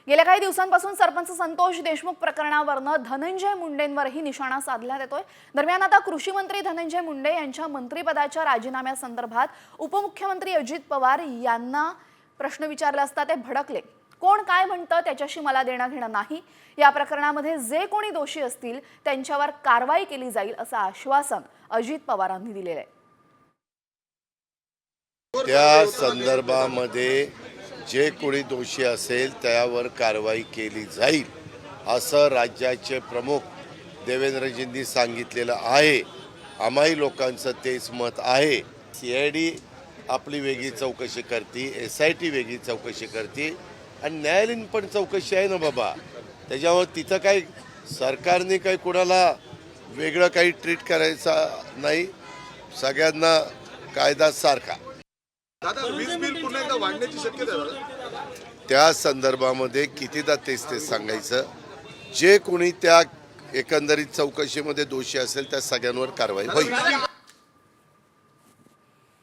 गेल्या काही दिवसांपासून सरपंच संतोष देशमुख प्रकरणावरनं धनंजय मुंडेंवरही निशाणा साधण्यात येतोय। दरम्यान आता कृषी मंत्री धनंजय मुंडे यांच्या मंत्रिपदाच्या राजीनाम्यासंदर्भात उपमुख्यमंत्री अजित पवार यांना प्रश्न विचारला असता ते भडकले। कोण काय म्हणतं त्याच्याशी मला देणं घेणं नाही, या प्रकरणामध्ये जे कोणी दोषी असतील त्यांच्यावर कारवाई केली जाईल असं आश्वासन अजित पवारांनी दिलेलं आहे। त्या संदर्भामध्ये जे कोणी दोषी असेल त्यावर कारवाई केली जाईल असं राज्याचे प्रमुख देवेंद्रजींनी सांगितलेलं आहे। आम्हाही लोकांचं तेच मत आहे। CID आपली वेगळी चौकशी करते, SIT वेगळी चौकशी करते आणि न्यायालयीन पण चौकशी आहे ना बाबा। त्याच्यावर तिथं काही सरकारने काही कोणाला वेगळं काही ट्रीट करायचं नाही, सगळ्यांना कायदा सारखा। त्या संदर्भामध्ये कितीदा तेच सांगायचं, जे कोणी त्या एकंदरीत चौकशीमध्ये दोषी असेल त्या सगळ्यांवर कारवाई होईल।